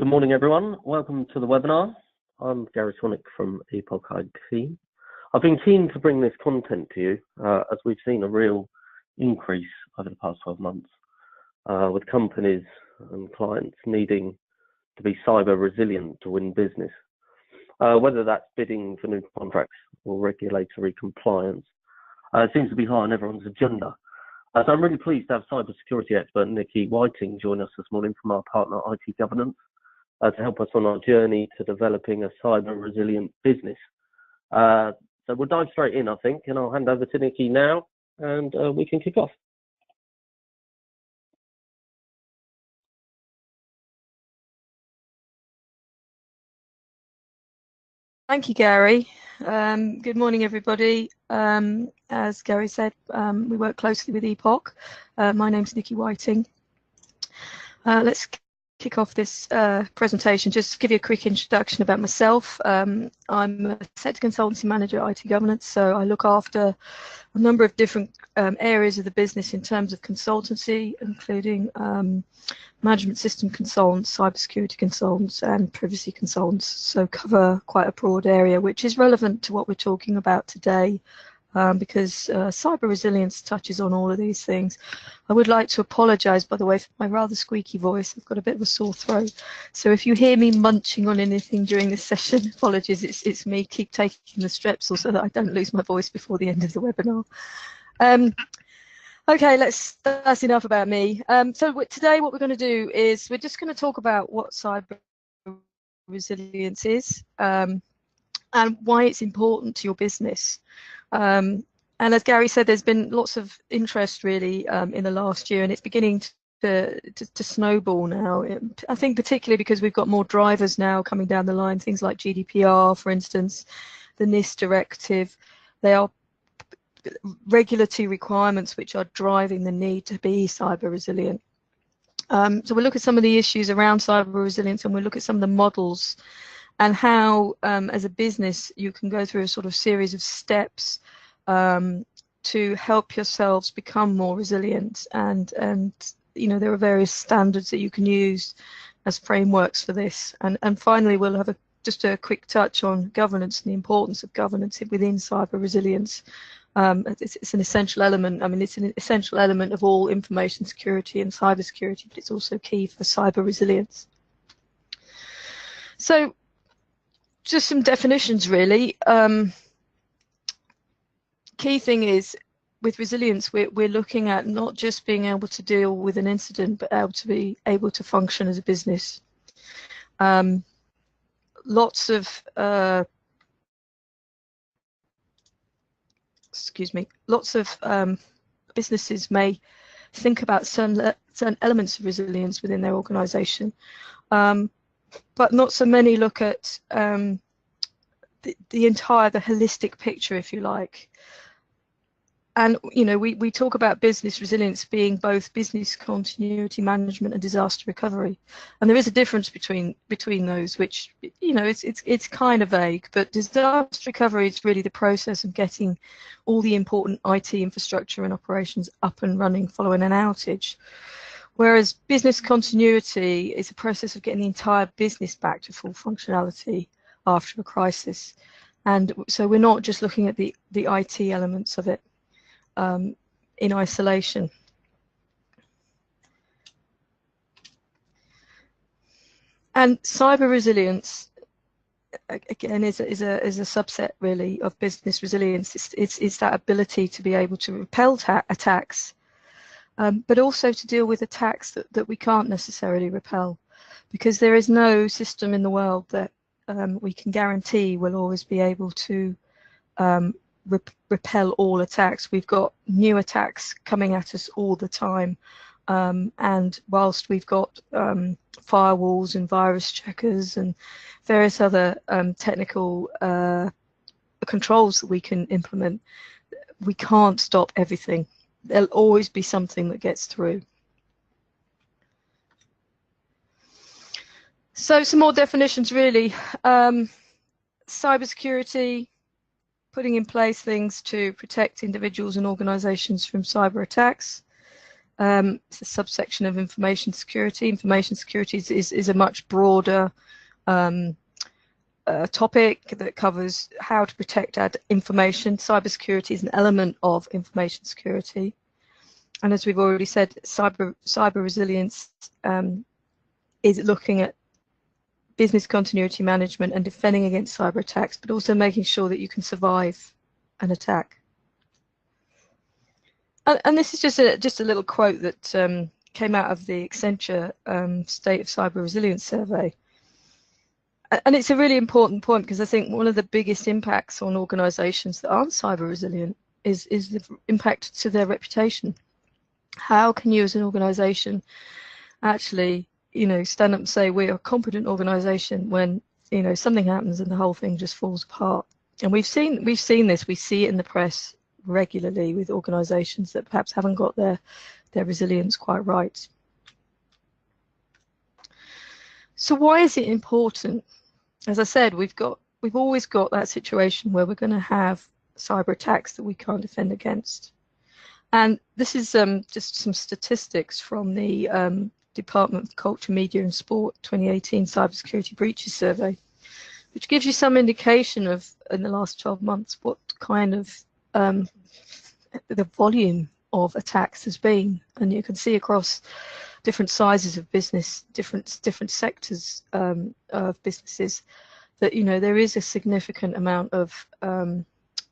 Good morning, everyone. Welcome to the webinar. I'm Gary Sonic from Epoch IP. I've been keen to bring this content to you as we've seen a real increase over the past 12 months with companies and clients needing to be cyber resilient to win business, whether that's bidding for new contracts or regulatory compliance. It seems to be high on everyone's agenda. So I'm really pleased to have cybersecurity expert Nicky Whiting join us this morning from our partner IT Governance to help us on our journey to developing a cyber resilient business. So we'll dive straight in, I think, and I'll hand over to Nicky now, and we can kick off. Thank you, Gary. Good morning, everybody. As Gary said, we work closely with Epoch. My name's Nicky Whiting. Let's kick off this presentation. Just to give you a quick introduction about myself. I'm a sector consultancy manager at IT Governance, so I look after a number of different areas of the business in terms of consultancy, including management system consultants, cybersecurity consultants, and privacy consultants. So cover quite a broad area, which is relevant to what we're talking about today, because cyber resilience touches on all of these things. I would like to apologise, by the way, for my rather squeaky voice. I've got a bit of a sore throat. So if you hear me munching on anything during this session, apologies, it's me. Keep taking the Strepsil so that I don't lose my voice before the end of the webinar. Okay, that's enough about me. So today what we're going to do is we're just going to talk about what cyber resilience is and why it's important to your business. And as Gary said, there's been lots of interest really in the last year, and it's beginning to snowball now. I think particularly because we've got more drivers now coming down the line, things like GDPR, for instance, the NIST directive. They are regulatory requirements which are driving the need to be cyber resilient. So we'll look at some of the issues around cyber resilience, and we'll look at some of the models and how, as a business, you can go through a sort of series of steps to help yourselves become more resilient. And you know, there are various standards that you can use as frameworks for this. And finally, we'll have just a quick touch on governance and the importance of governance within cyber resilience. It's an essential element. I mean, it's an essential element of all information security and cyber security, but it's also key for cyber resilience. So, just some definitions, really. Key thing is, with resilience, we're looking at not just being able to deal with an incident, but be able to function as a business. Lots of businesses may think about certain elements of resilience within their organization, but not so many look at the holistic picture, if you like. And you know, we talk about business resilience being both business continuity management and disaster recovery, and there is a difference between those, which, you know, it's kind of vague. But disaster recovery is really the process of getting all the important IT infrastructure and operations up and running following an outage, whereas business continuity is a process of getting the entire business back to full functionality after a crisis. And so we're not just looking at the IT elements of it in isolation. And cyber resilience, again, is a subset really of business resilience. It's that ability to be able to repel attacks, but also to deal with attacks that we can't necessarily repel, because there is no system in the world that we can guarantee will always be able to repel all attacks. We've got new attacks coming at us all the time, and whilst we've got firewalls and virus checkers and various other technical controls that we can implement, we can't stop everything. There'll always be something that gets through. So some more definitions, really. Cybersecurity, putting in place things to protect individuals and organizations from cyber attacks. It's a subsection of information security. Information security is a much broader topic that covers how to protect our information. Cybersecurity is an element of information security. And as we've already said, cyber resilience is looking at business continuity management and defending against cyber attacks, but also making sure that you can survive an attack. And this is just a little quote that came out of the Accenture State of Cyber Resilience survey. And it's a really important point, because I think one of the biggest impacts on organizations that aren't cyber resilient is the impact to their reputation. How can you as an organization actually, stand up and say we're a competent organization when, something happens and the whole thing just falls apart? And we've seen this, we see it in the press regularly with organizations that perhaps haven't got their resilience quite right. So why is it important? As I said, we've always got that situation where we're going to have cyber attacks that we can't defend against. And this is just some statistics from the Department of Culture, Media and Sport 2018 Cybersecurity Breaches Survey, which gives you some indication of, in the last 12 months, what kind of the volume of attacks has been. And you can see across different sizes of business, different sectors of businesses, that there is a significant amount of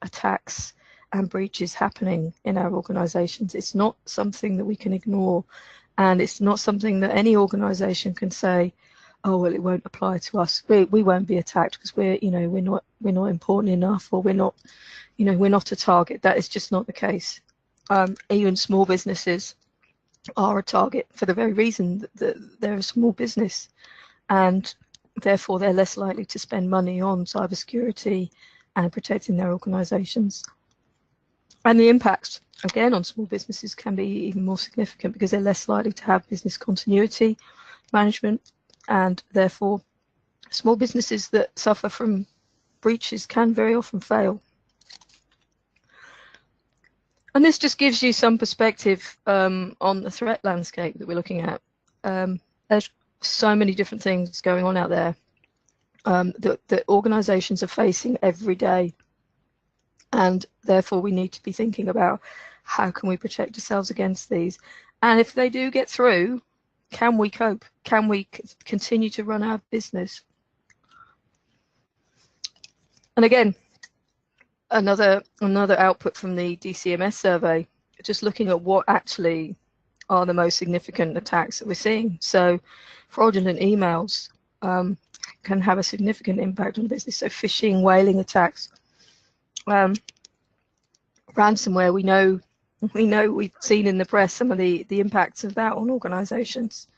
attacks and breaches happening in our organizations. It's not something that we can ignore, and it's not something that any organization can say, oh well, it won't apply to us, we won't be attacked because we're not important enough, or we're not a target. That is just not the case. Even small businesses are a target for the very reason that they're a small business, and therefore they're less likely to spend money on cybersecurity and protecting their organizations. And the impacts, again, on small businesses can be even more significant, because they're less likely to have business continuity management, and therefore small businesses that suffer from breaches can very often fail. And this just gives you some perspective on the threat landscape that we're looking at. There's so many different things going on out there that organizations are facing every day. And therefore we need to be thinking about how can we protect ourselves against these. And if they do get through, can we cope? Can we continue to run our business? And again, another output from the DCMS survey, just looking at what actually are the most significant attacks that we're seeing. So fraudulent emails can have a significant impact on the business. So phishing, whaling attacks, ransomware, we've seen in the press some of the impacts of that on organizations.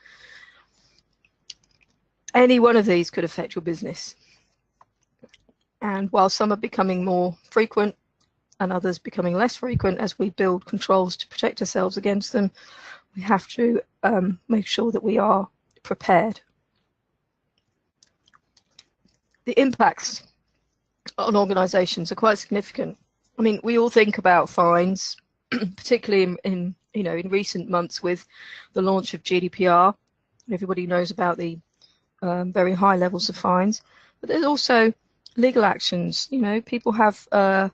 Any one of these could affect your business. And while some are becoming more frequent and others becoming less frequent as we build controls to protect ourselves against them, we have to make sure that we are prepared. The impacts on organizations are quite significant. I mean, we all think about fines, particularly in recent months with the launch of GDPR. Everybody knows about the very high levels of fines, but there's also legal actions. People have the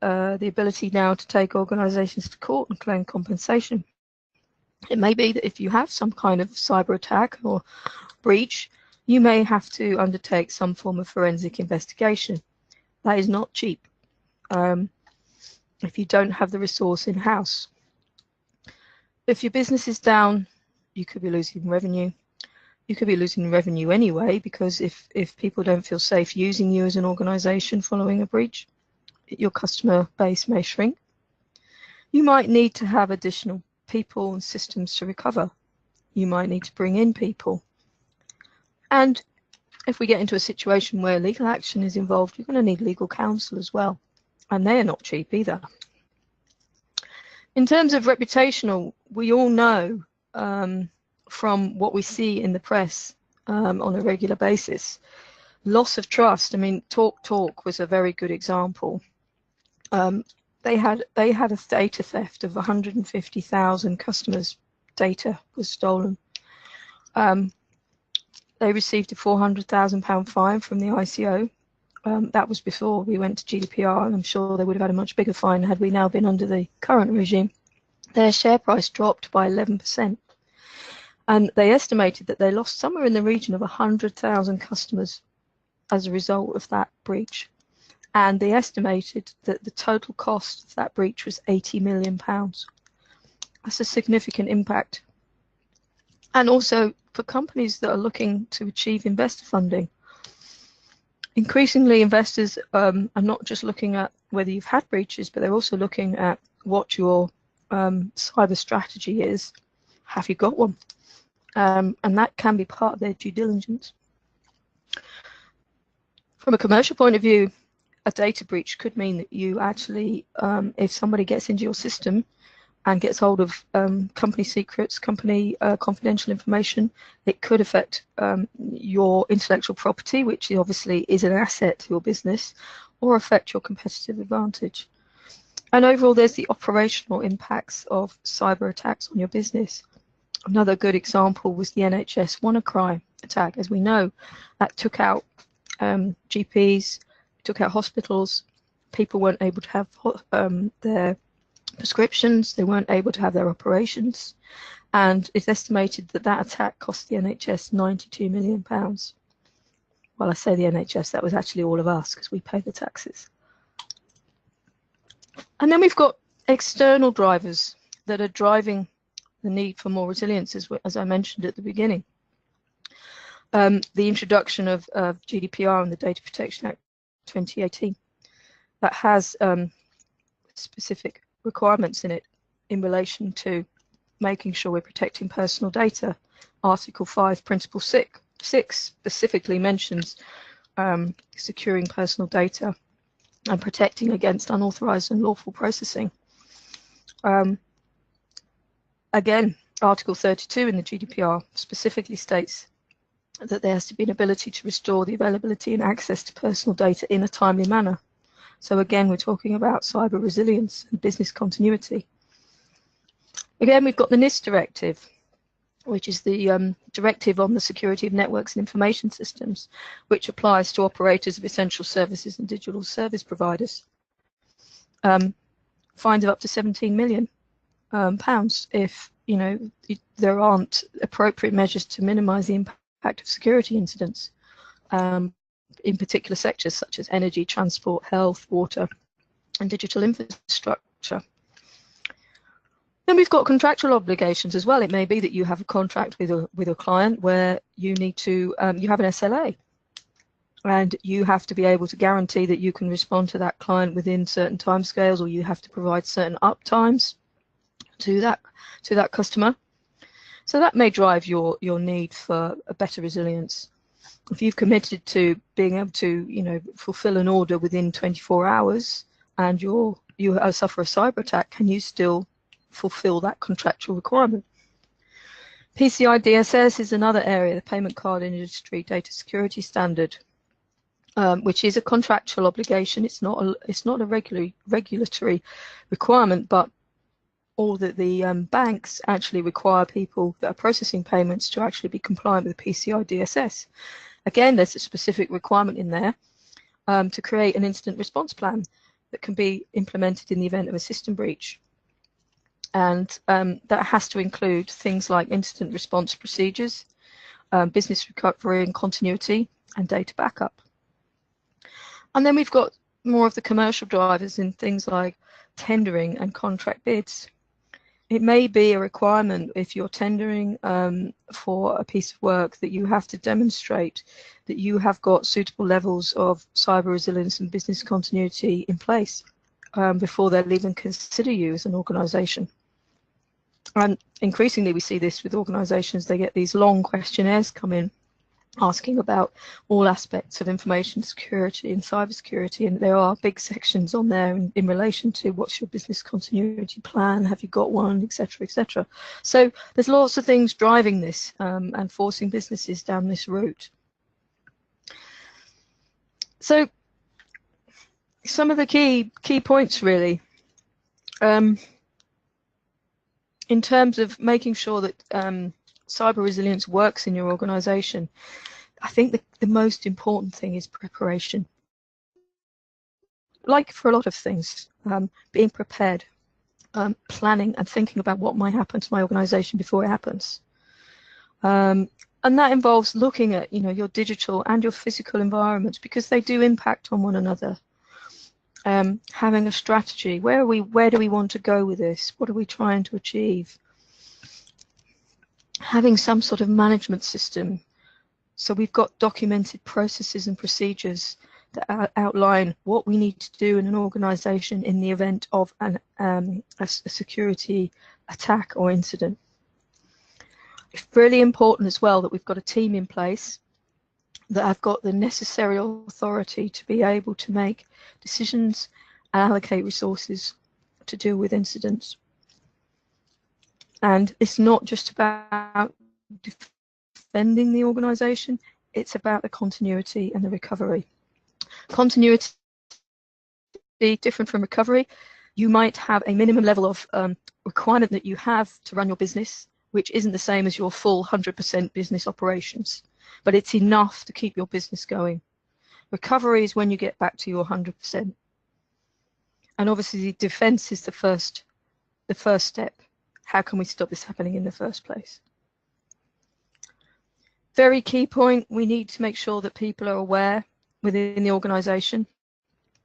ability now to take organizations to court and claim compensation. It may be that if you have some kind of cyber attack or breach, you may have to undertake some form of forensic investigation. That is not cheap if you don't have the resource in-house. If your business is down, you could be losing revenue. You could be losing revenue anyway, because if people don't feel safe using you as an organization following a breach, your customer base may shrink. You might need to have additional people and systems to recover. You might need to bring in people. And if we get into a situation where legal action is involved, you're going to need legal counsel as well. And they're not cheap either. In terms of reputational, we all know from what we see in the press on a regular basis, loss of trust. I mean, TalkTalk was a very good example. they had a data theft of 150,000 customers' data was stolen. They received a £400,000 fine from the ICO. That was before we went to GDPR, and I'm sure they would have had a much bigger fine had we now been under the current regime. Their share price dropped by 11%. And they estimated that they lost somewhere in the region of 100,000 customers as a result of that breach. And they estimated that the total cost of that breach was £80 million. That's a significant impact. And also for companies that are looking to achieve investor funding, increasingly investors are not just looking at whether you've had breaches, but they're also looking at what your cyber strategy is. Have you got one? And that can be part of their due diligence. From a commercial point of view, a data breach could mean that you actually, if somebody gets into your system and gets hold of company secrets, company confidential information, it could affect your intellectual property, which obviously is an asset to your business, or affect your competitive advantage. And overall, there's the operational impacts of cyber attacks on your business. Another good example was the NHS WannaCry attack. As we know, that took out GPs, took out hospitals. People weren't able to have their prescriptions, they weren't able to have their operations, and it's estimated that that attack cost the NHS £92 million. Well, I say the NHS, that was actually all of us because we pay the taxes. And then we've got external drivers that are driving the need for more resilience, as I mentioned at the beginning. The introduction of GDPR and the Data Protection Act 2018 that has specific requirements in it in relation to making sure we're protecting personal data. Article 5, Principle 6 specifically mentions securing personal data and protecting against unauthorized and lawful processing. Again, Article 32 in the GDPR specifically states that there has to be an ability to restore the availability and access to personal data in a timely manner. So again, we're talking about cyber resilience and business continuity. Again, we've got the NIST directive, which is the directive on the security of networks and information systems, which applies to operators of essential services and digital service providers. Fines of up to £17 million if there aren't appropriate measures to minimise the impact of security incidents in particular sectors such as energy, transport, health, water, and digital infrastructure. Then we've got contractual obligations as well. It may be that you have a contract with a client where you need to you have an SLA, and you have to be able to guarantee that you can respond to that client within certain timescales, or you have to provide certain uptimes to that customer. So that may drive your need for a better resilience. If you've committed to being able to fulfill an order within 24 hours and you suffer a cyber attack, can you still fulfill that contractual requirement? PCI DSS is another area, the Payment Card Industry Data Security Standard, which is a contractual obligation. It's not a regulatory requirement, but all that the banks actually require people that are processing payments to actually be compliant with the PCI DSS. Again, there's a specific requirement in there to create an incident response plan that can be implemented in the event of a system breach. And that has to include things like incident response procedures, business recovery and continuity, and data backup. And then we've got more of the commercial drivers in things like tendering and contract bids. It may be a requirement if you're tendering for a piece of work that you have to demonstrate that you have got suitable levels of cyber resilience and business continuity in place before they'll even consider you as an organisation. And increasingly we see this with organisations. They get these long questionnaires come in asking about all aspects of information security and cyber security, and there are big sections on there in relation to what's your business continuity plan, have you got one, etc., etc. So there's lots of things driving this and forcing businesses down this route. So some of the key points really In terms of making sure that cyber resilience works in your organization, I think the most important thing is preparation. Like for a lot of things, being prepared, planning and thinking about what might happen to my organization before it happens. And that involves looking at, your digital and your physical environments, because they do impact on one another. Having a strategy, where do we want to go with this? What are we trying to achieve? Having some sort of management system. So we've got documented processes and procedures that outline what we need to do in an organization in the event of a security attack or incident. It's really important as well that we've got a team in place that have got the necessary authority to be able to make decisions and allocate resources to deal with incidents. And it's not just about defending the organization, it's about the continuity and the recovery. Continuity, different from recovery. You might have a minimum level of requirement that you have to run your business, which isn't the same as your full 100% business operations, but it's enough to keep your business going. Recovery is when you get back to your 100%. And obviously the defense is the first step. How can we stop this happening in the first place? Very key point, we need to make sure that people are aware within the organization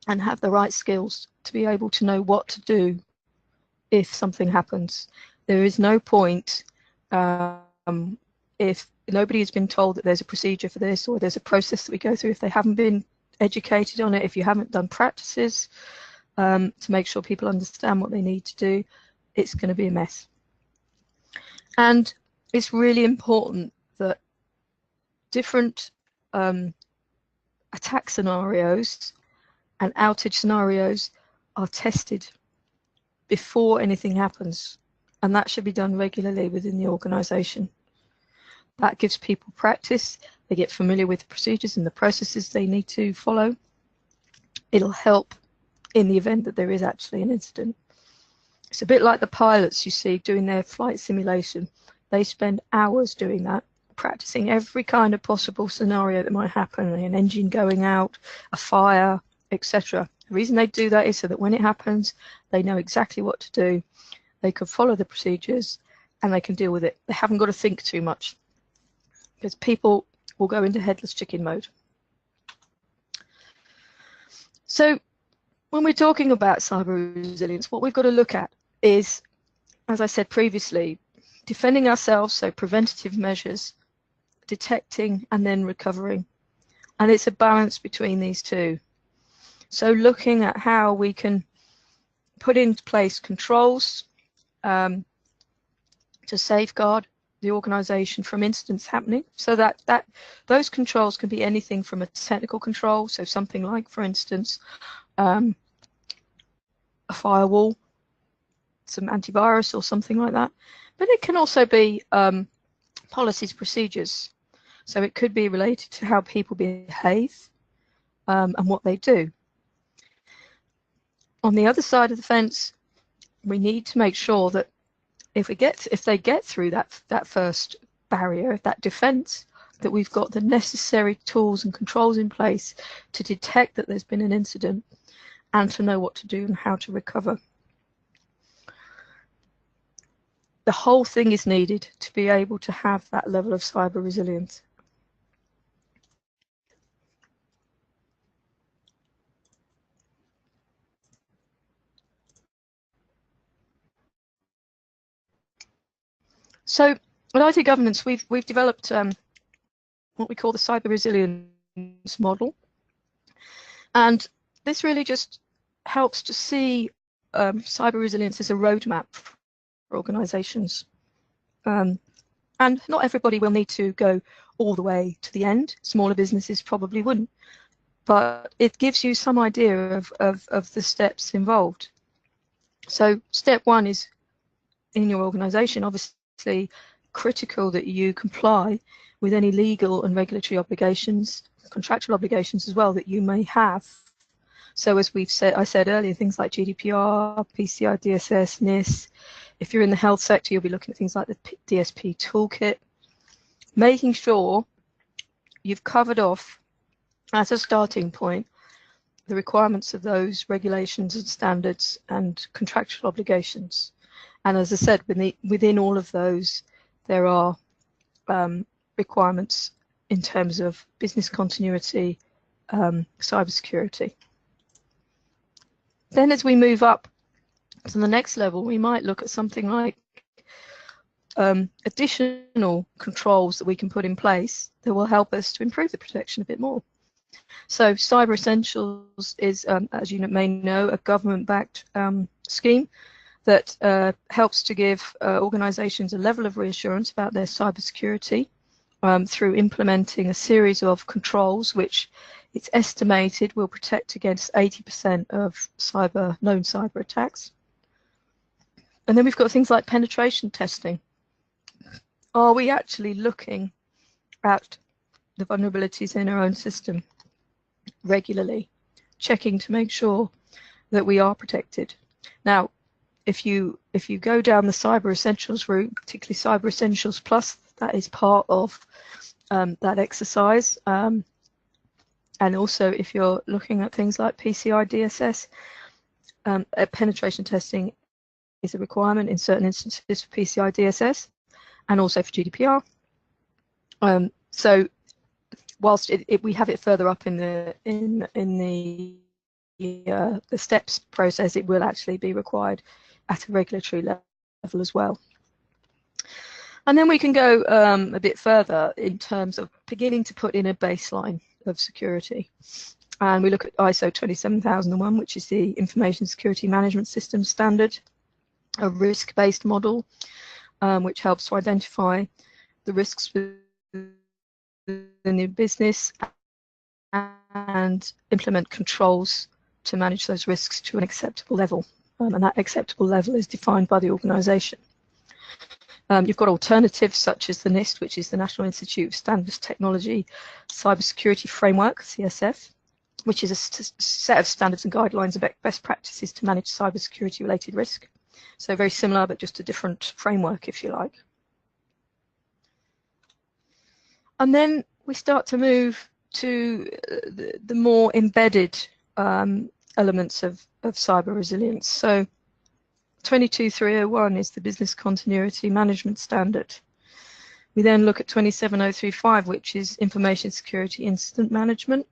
and have the right skills to be able to know what to do if something happens. There is no point if nobody has been told that there's a procedure for this, or there's a process that we go through, if they haven't been educated on it, if you haven't done practices to make sure people understand what they need to do, it's going to be a mess. And it's really important that different attack scenarios and outage scenarios are tested before anything happens, and that should be done regularly within the organization. That gives people practice, they get familiar with the procedures and the processes they need to follow. It'll help in the event that there is actually an incident. It's a bit like the pilots you see doing their flight simulation. They spend hours doing that, practicing every kind of possible scenario that might happen, an engine going out, a fire, etc. The reason they do that is so that when it happens, they know exactly what to do, they can follow the procedures, and they can deal with it. They haven't got to think too much, because people will go into headless chicken mode. So when we're talking about cyber resilience, what we've got to look at is, as I said previously, defending ourselves, so preventative measures, detecting and then recovering. And it's a balance between these two. So looking at how we can put in place controls to safeguard the organization from incidents happening, so that those controls can be anything from a technical control, so something like, for instance, a firewall, some antivirus or something like that. But it can also be policies, procedures. So it could be related to how people behave and what they do. On the other side of the fence, we need to make sure that if they get through that first barrier, that defense, that we've got the necessary tools and controls in place to detect that there's been an incident and to know what to do and how to recover. The whole thing is needed to be able to have that level of cyber resilience. So at IT Governance, we've developed what we call the cyber resilience model, and this really just helps to see cyber resilience as a roadmap for organizations. And not everybody will need to go all the way to the end. Smaller businesses probably wouldn't, but it gives you some idea of the steps involved. So step one is, in your organization, obviously critical that you comply with any legal and regulatory obligations, contractual obligations as well, that you may have So as I said earlier, things like GDPR, PCI DSS, NIS. If you're in the health sector, you'll be looking at things like the DSP toolkit, making sure you've covered off as a starting point the requirements of those regulations and standards and contractual obligations. And as I said, within all of those, there are requirements in terms of business continuity, cybersecurity. Then as we move up to the next level, we might look at something like additional controls that we can put in place that will help us to improve the protection a bit more. So Cyber Essentials is, as you may know, a government-backed scheme that helps to give organizations a level of reassurance about their cybersecurity through implementing a series of controls which it's estimated will protect against 80% of known cyber attacks. And then we've got things like penetration testing. Are we actually looking at the vulnerabilities in our own system regularly, checking to make sure that we are protected? Now, if you go down the Cyber Essentials route, particularly Cyber Essentials Plus, that is part of that exercise. And also, if you're looking at things like PCI DSS, penetration testing is a requirement in certain instances for PCI DSS and also for GDPR. So whilst we have it further up in the steps process, it will actually be required at a regulatory level as well. And then we can go a bit further in terms of beginning to put in a baseline of security. And we look at ISO 27001, which is the Information Security Management System standard, a risk-based model, which helps to identify the risks within the business and implement controls to manage those risks to an acceptable level. And that acceptable level is defined by the organization. You've got alternatives such as the NIST, which is the National Institute of Standards Technology Cybersecurity Framework, CSF, which is a set of standards and guidelines of best practices to manage cybersecurity related risk. So very similar, but just a different framework, if you like. And then we start to move to the more embedded elements of cyber resilience. So 22301 is the Business Continuity Management Standard. We then look at 27035, which is Information Security Incident Management,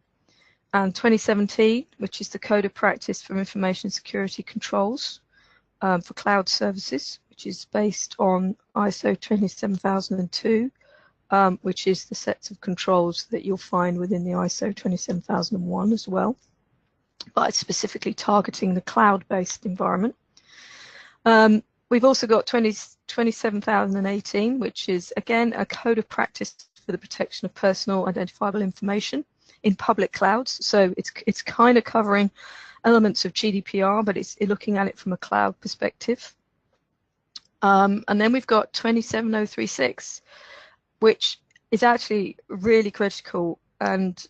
and 2017, which is the Code of Practice for Information Security Controls for Cloud Services, which is based on ISO 27002, which is the sets of controls that you'll find within the ISO 27001 as well, but it's specifically targeting the cloud-based environment. We've also got 27018, which is, again, a code of practice for the protection of personal identifiable information in public clouds. So it's kind of covering elements of GDPR, but it's looking at it from a cloud perspective. And then we've got 27036, which is actually really critical and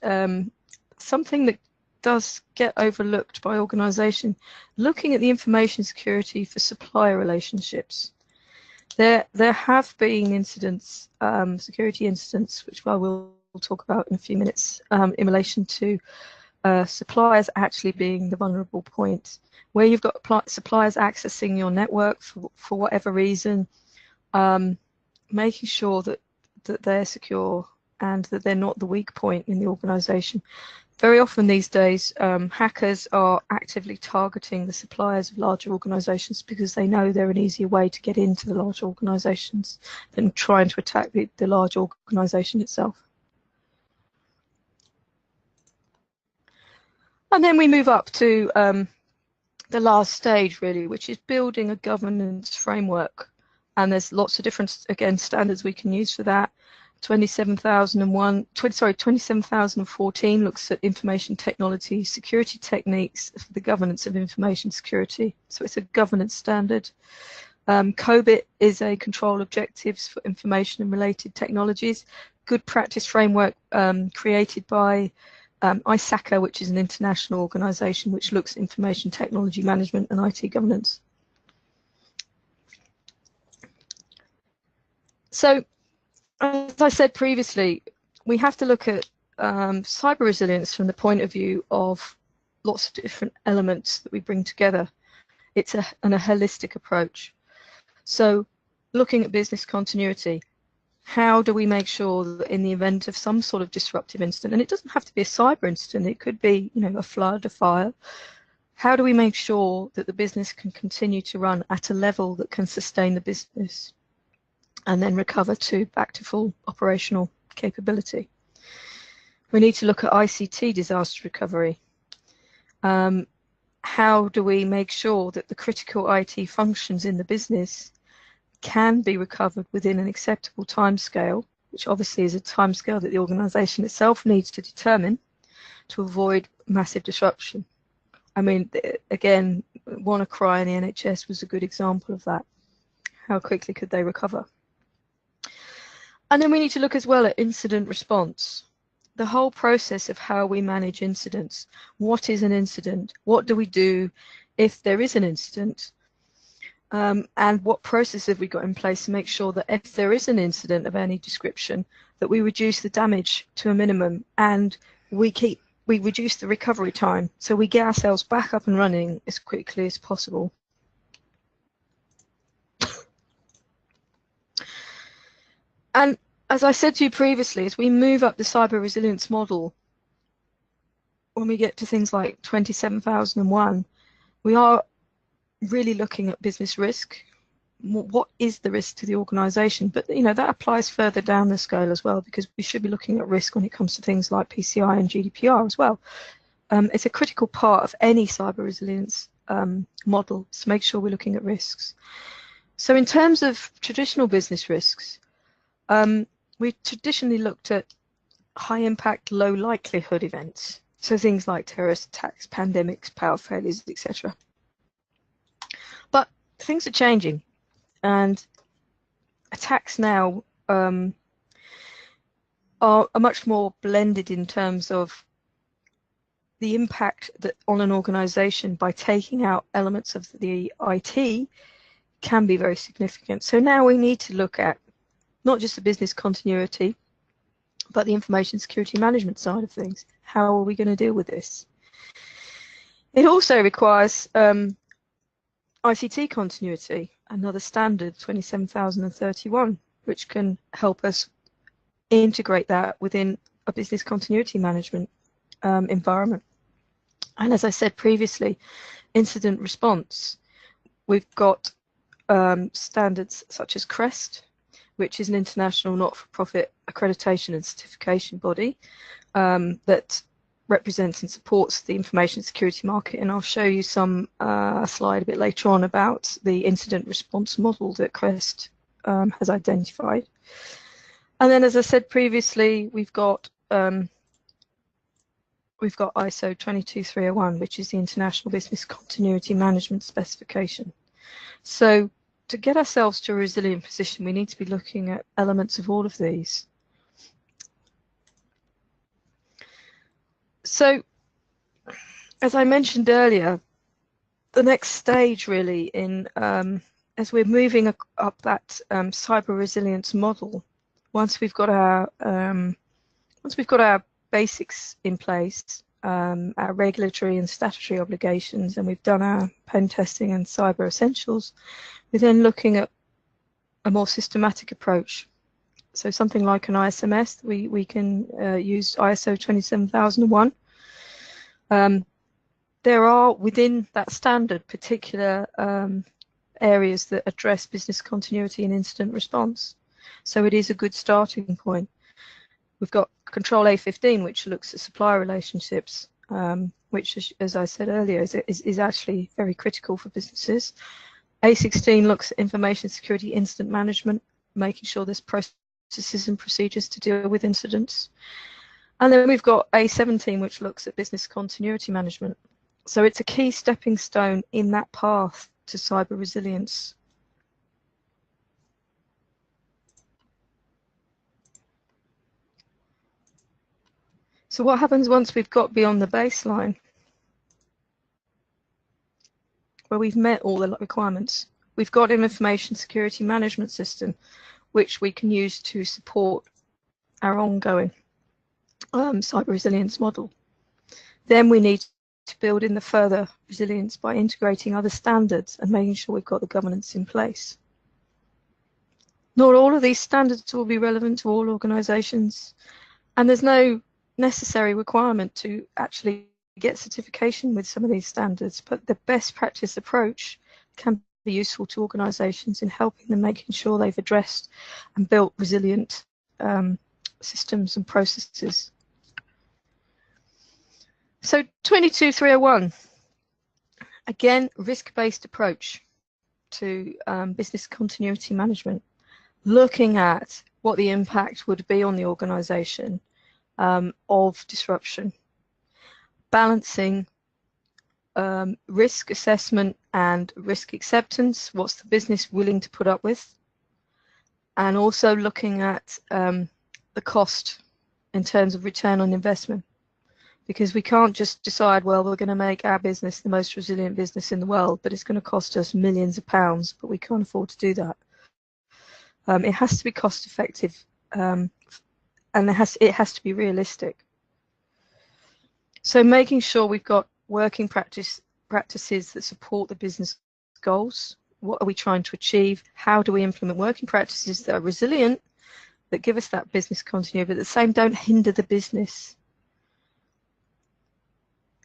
something that does get overlooked by organizations, looking at the information security for supplier relationships. There have been incidents, security incidents, which I will talk about in a few minutes, in relation to suppliers actually being the vulnerable point, where you've got suppliers accessing your network for whatever reason, making sure that they're secure and that they're not the weak point in the organization. Very often these days, hackers are actively targeting the suppliers of larger organizations because they know they're an easier way to get into the larger organizations than trying to attack the large organization itself. And then we move up to the last stage, really, which is building a governance framework. And there's lots of different, again, standards we can use for that. 27014 looks at information technology security techniques for the governance of information security. So it's a governance standard. COBIT is a control objectives for information and related technologies. Good practice framework created by ISACA, which is an international organisation which looks at information technology management and IT governance. So, as I said previously, we have to look at cyber resilience from the point of view of lots of different elements that we bring together. It's a holistic approach. So, looking at business continuity, how do we make sure that in the event of some sort of disruptive incident, and it doesn't have to be a cyber incident, it could be, you know, a flood, a fire, how do we make sure that the business can continue to run at a level that can sustain the business and then recover back to full operational capability? We need to look at ICT disaster recovery. How do we make sure that the critical IT functions in the business can be recovered within an acceptable timescale, which obviously is a timescale that the organisation itself needs to determine to avoid massive disruption? I mean, again, WannaCry in the NHS was a good example of that. How quickly could they recover? And then we need to look as well at incident response. The whole process of how we manage incidents. What is an incident? What do we do if there is an incident? And what process have we got in place to make sure that if there is an incident of any description, that we reduce the damage to a minimum and we reduce the recovery time, so we get ourselves back up and running as quickly as possible. And as I said to you previously, as we move up the cyber resilience model, when we get to things like 27001, we are really looking at business risk. What is the risk to the organisation? But you know, that applies further down the scale as well, because we should be looking at risk when it comes to things like PCI and GDPR as well. It's a critical part of any cyber resilience model to make sure we're looking at risks. So in terms of traditional business risks, we've traditionally looked at high impact, low likelihood events. So things like terrorist attacks, pandemics, power failures, etc. But things are changing, and attacks now are much more blended in terms of the impact that on an organisation by taking out elements of the IT can be very significant. So now we need to look at not just the business continuity, but the information security management side of things. How are we going to deal with this? It also requires ICT continuity, another standard 27031, which can help us integrate that within a business continuity management environment. And as I said previously, incident response. We've got standards such as CREST, which is an international not-for-profit accreditation and certification body that represents and supports the information security market, and I'll show you some slide a bit later on about the incident response model that CREST has identified. And then, as I said previously, we've got ISO 22301, which is the International Business Continuity Management Specification. So to get ourselves to a resilient position, we need to be looking at elements of all of these. So, as I mentioned earlier, the next stage really in as we're moving up that cyber resilience model, once we've got our basics in place, our regulatory and statutory obligations, and we've done our pen testing and cyber essentials, we're then looking at a more systematic approach. So something like an ISMS, we can use ISO 27001. There are within that standard particular areas that address business continuity and incident response. So it is a good starting point. We've got Control A15, which looks at supplier relationships, which, as I said earlier, is actually very critical for businesses. A16 looks at information security incident management, making sure there's processes and procedures to deal with incidents. And then we've got A17, which looks at business continuity management. So it's a key stepping stone in that path to cyber resilience. So what happens once we've got beyond the baseline, where we've met all the requirements? We've got an information security management system, which we can use to support our ongoing cyber resilience model. Then we need to build in the further resilience by integrating other standards and making sure we've got the governance in place. Not all of these standards will be relevant to all organizations, and there's no necessary requirement to actually get certification with some of these standards, but the best practice approach can be useful to organizations in helping them making sure they've addressed and built resilient systems and processes. So 22301, again, risk-based approach to business continuity management, looking at what the impact would be on the organization of disruption, balancing risk assessment and risk acceptance, what's the business willing to put up with, and also looking at the cost in terms of return on investment. Because we can't just decide, well, we're going to make our business the most resilient business in the world, but it's going to cost us millions of pounds, but we can't afford to do that. It has to be cost effective, and it has to be realistic. So making sure we've got working practices that support the business goals. What are we trying to achieve? How do we implement working practices that are resilient, that give us that business continuity, but at the same don't hinder the business?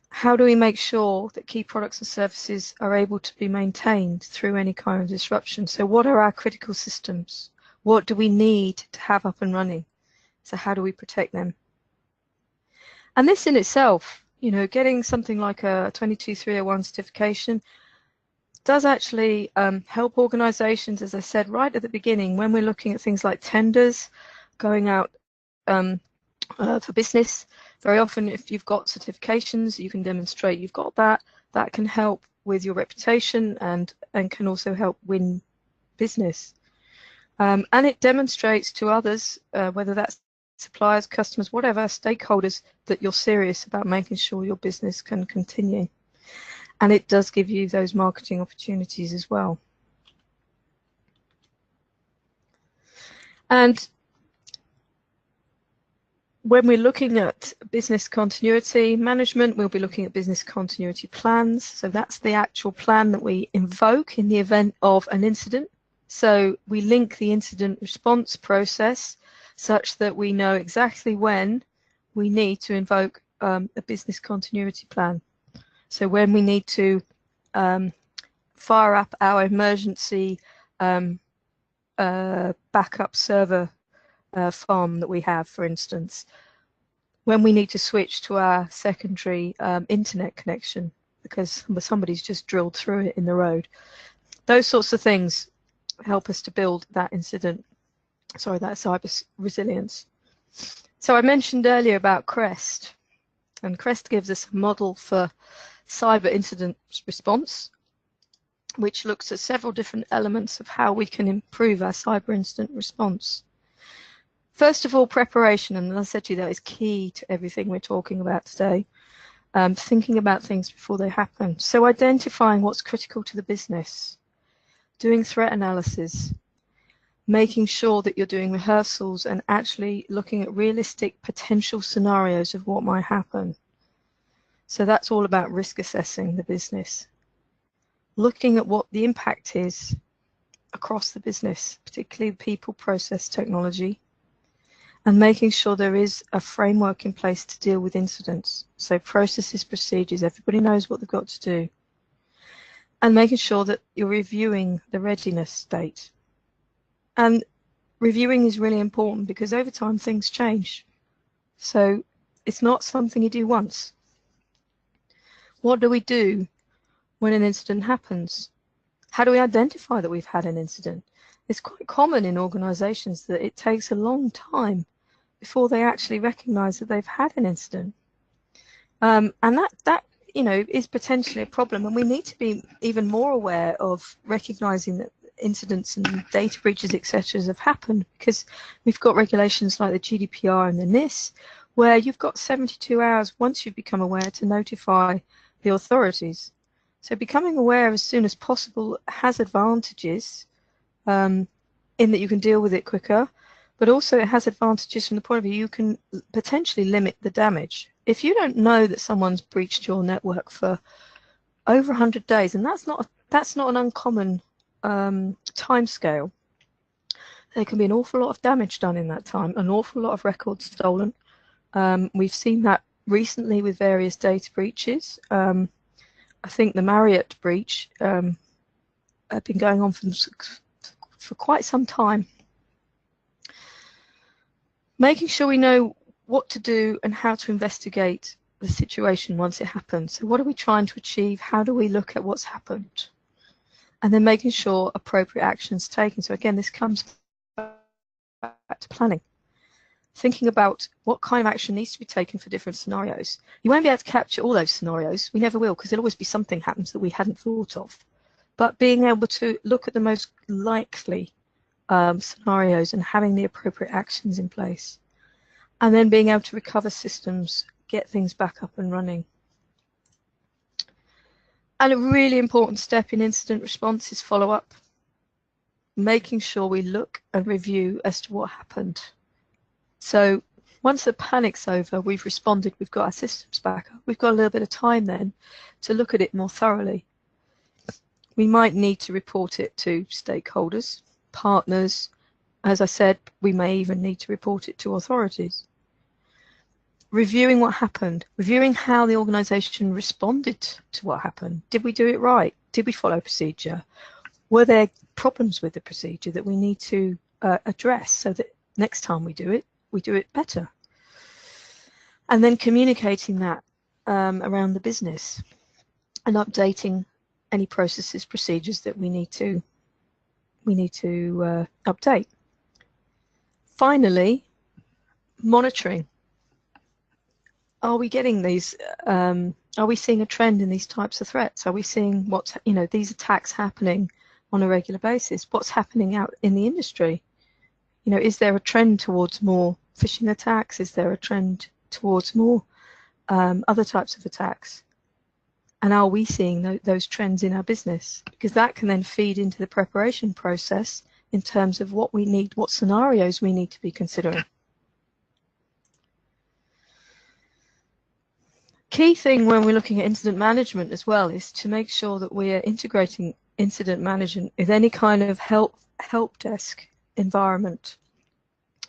How do we make sure that key products and services are able to be maintained through any kind of disruption? So what are our critical systems? What do we need to have up and running? So how do we protect them? And this in itself, you know, getting something like a 22301 certification does actually help organizations, as I said right at the beginning, when we're looking at things like tenders, going out for business. Very often, if you've got certifications, you can demonstrate you've got that. That can help with your reputation and can also help win business. And it demonstrates to others, whether that's suppliers, customers, whatever, stakeholders, that you're serious about making sure your business can continue. And it does give you those marketing opportunities as well. And when we're looking at business continuity management, we'll be looking at business continuity plans. So that's the actual plan that we invoke in the event of an incident. So we link the incident response process such that we know exactly when we need to invoke a business continuity plan. So when we need to fire up our emergency backup server farm that we have, for instance, when we need to switch to our secondary internet connection because somebody's just drilled through it in the road. Those sorts of things help us to build that that cyber resilience. So I mentioned earlier about CREST, and CREST gives us a model for cyber incident response, which looks at several different elements of how we can improve our cyber incident response. First of all, preparation, and as I said to you, that is key to everything we're talking about today. Thinking about things before they happen. So identifying what's critical to the business, doing threat analysis, making sure that you're doing rehearsals and actually looking at realistic potential scenarios of what might happen. So that's all about risk assessing the business. Looking at what the impact is across the business, particularly people, process, technology, and making sure there is a framework in place to deal with incidents. So processes, procedures, everybody knows what they've got to do. And making sure that you're reviewing the readiness state. And reviewing is really important because over time things change. So it's not something you do once. What do we do when an incident happens? How do we identify that we've had an incident? It's quite common in organizations that it takes a long time before they actually recognize that they've had an incident. And that you know, is potentially a problem, and we need to be even more aware of recognizing that incidents and data breaches, etc., have happened, because we've got regulations like the GDPR and the NIS, where you've got 72 hours once you've become aware to notify the authorities. So becoming aware as soon as possible has advantages in that you can deal with it quicker, but also it has advantages from the point of view you can potentially limit the damage. If you don't know that someone's breached your network for over 100 days, and that's not an uncommon time scale, there can be an awful lot of damage done in that time, an awful lot of records stolen. We've seen that recently with various data breaches. I think the Marriott breach had been going on for quite some time. Making sure we know what to do and how to investigate the situation once it happens. So what are we trying to achieve? How do we look at what's happened? And then making sure appropriate actions taken. So again, this comes back to planning. Thinking about what kind of action needs to be taken for different scenarios. You won't be able to capture all those scenarios. We never will, because there'll always be something happens that we hadn't thought of. But being able to look at the most likely scenarios and having the appropriate actions in place. And then being able to recover systems, get things back up and running. And a really important step in incident response is follow-up. Making sure we look and review as to what happened. So once the panic's over, we've responded, we've got our systems back up. We've got a little bit of time then to look at it more thoroughly. We might need to report it to stakeholders, partners. As I said, we may even need to report it to authorities. Reviewing what happened, reviewing how the organisation responded to what happened. Did we do it right? Did we follow procedure? Were there problems with the procedure that we need to address so that next time we do it better? And then communicating that around the business and updating any processes, procedures that we need to update. Finally, monitoring. Are we getting these? Are we seeing a trend in these types of threats? Are we seeing these attacks happening on a regular basis? What's happening out in the industry? Is there a trend towards more phishing attacks? Is there a trend towards more other types of attacks? And are we seeing those trends in our business? Because that can then feed into the preparation process in terms of what we need, what scenarios we need to be considering. Key thing when we're looking at incident management as well is to make sure that we are integrating incident management with any kind of help desk environment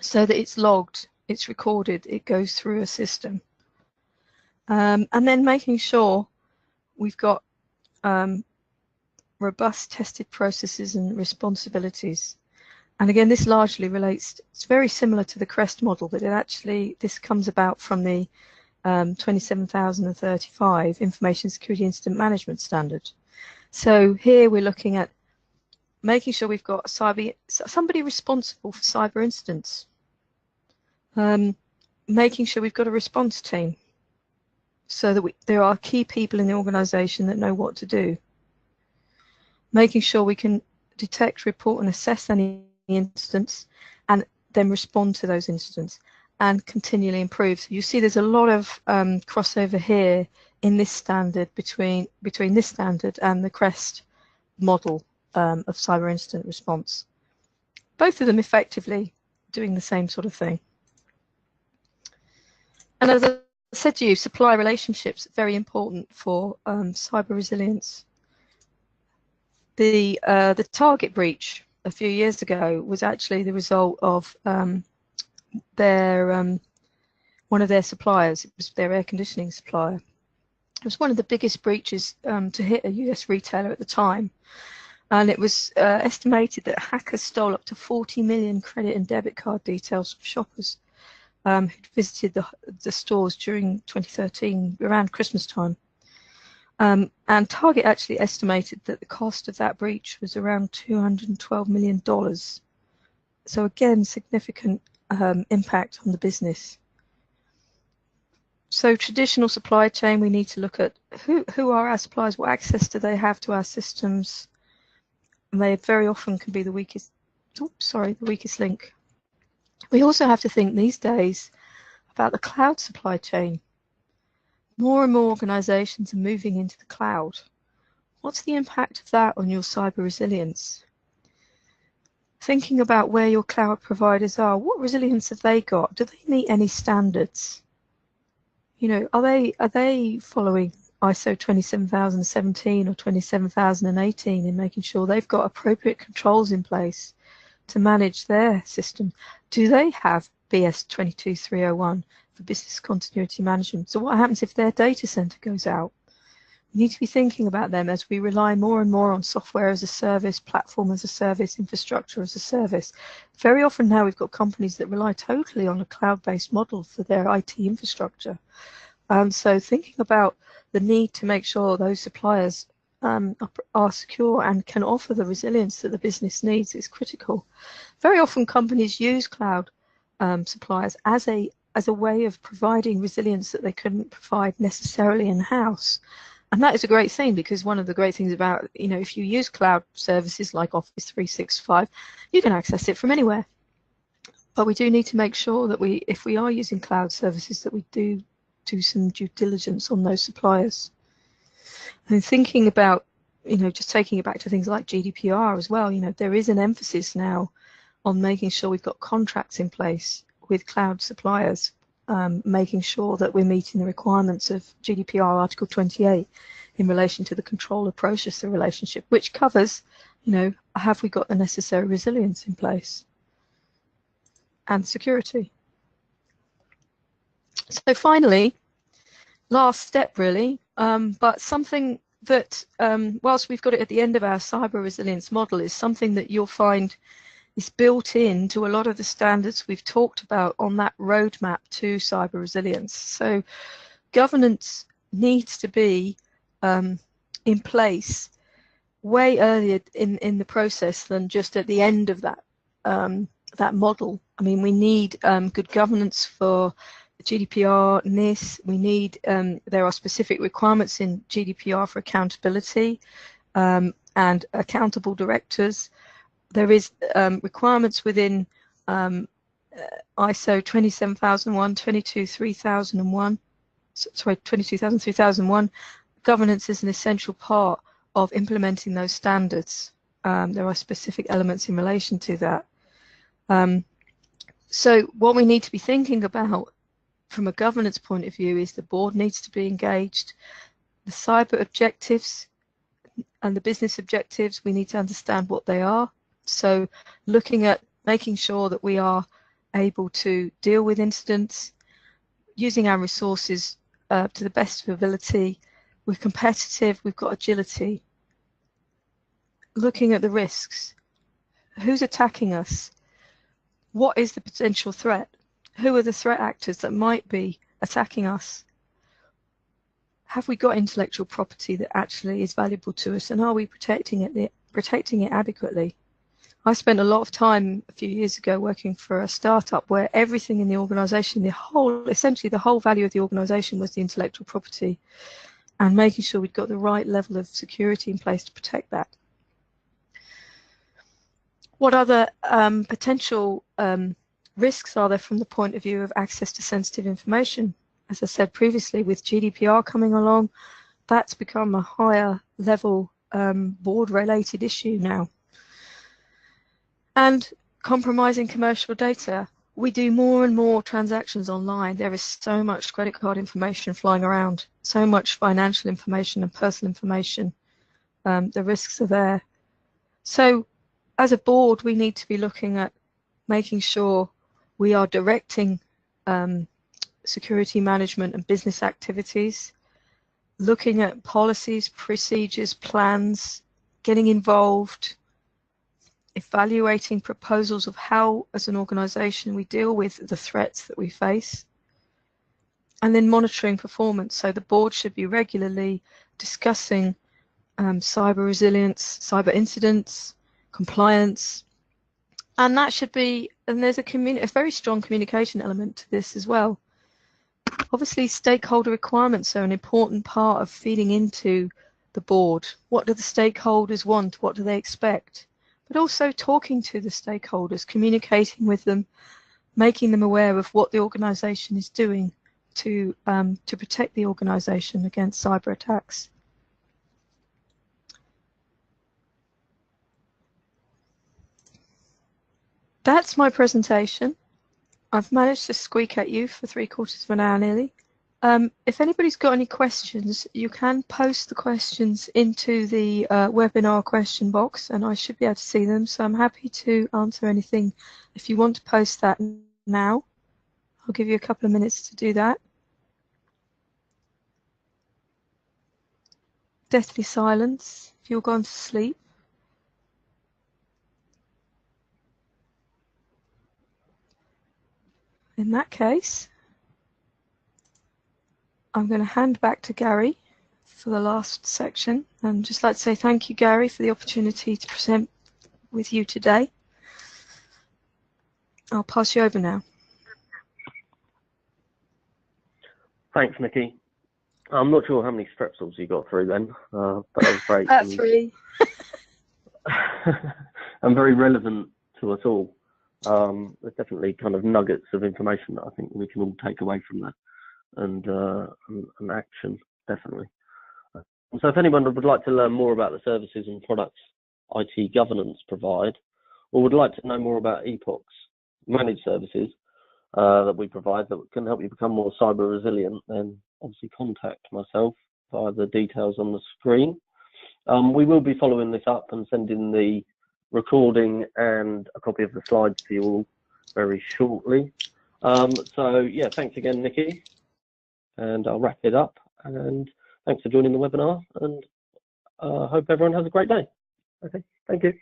so that it's logged, it's recorded, it goes through a system. And then making sure we've got robust tested processes and responsibilities. And again, this largely relates, it's very similar to the CREST model, but this comes about from the 27035 Information Security Incident Management Standard. So here we're looking at making sure we've got somebody responsible for cyber incidents, making sure we've got a response team so that there are key people in the organisation that know what to do, making sure we can detect, report and assess any incidents and then respond to those incidents and continually improve. So you see there's a lot of crossover here in this standard between this standard and the CREST model of cyber incident response. Both of them effectively doing the same sort of thing. And as I said to you, supply relationships are very important for cyber resilience. The Target breach a few years ago was actually the result of one of their suppliers. It was their air conditioning supplier. It was one of the biggest breaches to hit a US retailer at the time, and it was estimated that hackers stole up to 40 million credit and debit card details from shoppers who'd visited the stores during 2013 around Christmas time. And Target actually estimated that the cost of that breach was around $212 million. So again, significant impact on the business. So traditional supply chain, we need to look at who are our suppliers, what access do they have to our systems. And they very often can be the weakest link. We also have to think these days about the cloud supply chain. More and more organizations are moving into the cloud. What's the impact of that on your cyber resilience? Thinking about where your cloud providers are, what resilience have they got? Do they meet any standards? You know, are they following ISO 27017 or 27018 in making sure they've got appropriate controls in place to manage their system? Do they have BS 22301 for business continuity management? So what happens if their data center goes out? We need to be thinking about them as we rely more and more on software as a service, platform as a service, infrastructure as a service. Very often now we've got companies that rely totally on a cloud-based model for their IT infrastructure. So thinking about the need to make sure those suppliers are secure and can offer the resilience that the business needs is critical. Very often companies use cloud suppliers as a way of providing resilience that they couldn't provide necessarily in-house. And that is a great thing, because one of the great things about, you know, if you use cloud services like Office 365, you can access it from anywhere. But we do need to make sure that if we are using cloud services, that we do some due diligence on those suppliers. And thinking about, you know, just taking it back to things like GDPR as well, you know, there is an emphasis now on making sure we've got contracts in place with cloud suppliers, making sure that we're meeting the requirements of GDPR Article 28 in relation to the controller processor relationship, which covers, you know, have we got the necessary resilience in place and security. So finally, last step really, but something that whilst we've got it at the end of our cyber resilience model, is something that you'll find is built into a lot of the standards we've talked about on that roadmap to cyber resilience. So governance needs to be in place way earlier in the process than just at the end of that that model. I mean, we need good governance for GDPR, NIS. We need there are specific requirements in GDPR for accountability and accountable directors. There is requirements within ISO 27001, 22001. Sorry, 22001. Governance is an essential part of implementing those standards. There are specific elements in relation to that. So what we need to be thinking about from a governance point of view is the board needs to be engaged. The cyber objectives and the business objectives, we need to understand what they are. So looking at making sure that we are able to deal with incidents, using our resources to the best of ability. We're competitive, we've got agility. Looking at the risks. Who's attacking us? What is the potential threat? Who are the threat actors that might be attacking us? Have we got intellectual property that actually is valuable to us, and are we protecting it adequately? I spent a lot of time a few years ago working for a startup where everything in the organization, essentially the whole value of the organization was the intellectual property, and making sure we'd got the right level of security in place to protect that. What other potential risks are there from the point of view of access to sensitive information? As I said previously, with GDPR coming along, that's become a higher level board-related issue now. And compromising commercial data. We do more and more transactions online. There is so much credit card information flying around, so much financial information and personal information. The risks are there. So as a board, we need to be looking at making sure we are directing security management and business activities, looking at policies, procedures, plans, getting involved, evaluating proposals of how, as an organization, we deal with the threats that we face, and then monitoring performance. So the board should be regularly discussing cyber resilience, cyber incidents, compliance, and that should be, and there's a very strong communication element to this as well. Obviously, stakeholder requirements are an important part of feeding into the board. What do the stakeholders want? What do they expect? But also talking to the stakeholders, communicating with them, making them aware of what the organisation is doing to protect the organisation against cyber attacks. That's my presentation. I've managed to squeak at you for 3/4 of an hour nearly. If anybody's got any questions, you can post the questions into the webinar question box, and I should be able to see them. So I'm happy to answer anything. If you want to post that now, I'll give you a couple of minutes to do that. Deathly silence if you're gone to sleep. In that case, I'm going to hand back to Gary for the last section, and just like to say thank you, Gary, for the opportunity to present with you today. I'll pass you over now. Thanks, Nicky. I'm not sure how many strepsils you got through then, but that was great. At 3. And very relevant to us all. There's definitely kind of nuggets of information that I think we can all take away from that, and action, definitely. So if anyone would like to learn more about the services and products IT governance provide, or would like to know more about Epoch's managed services that we provide that can help you become more cyber resilient, then obviously contact myself via the details on the screen. We will be following this up and sending the recording and a copy of the slides to you all very shortly. So yeah, thanks again, Nicky, and I'll wrap it up. And thanks for joining the webinar, and I hope everyone has a great day. Okay, thank you.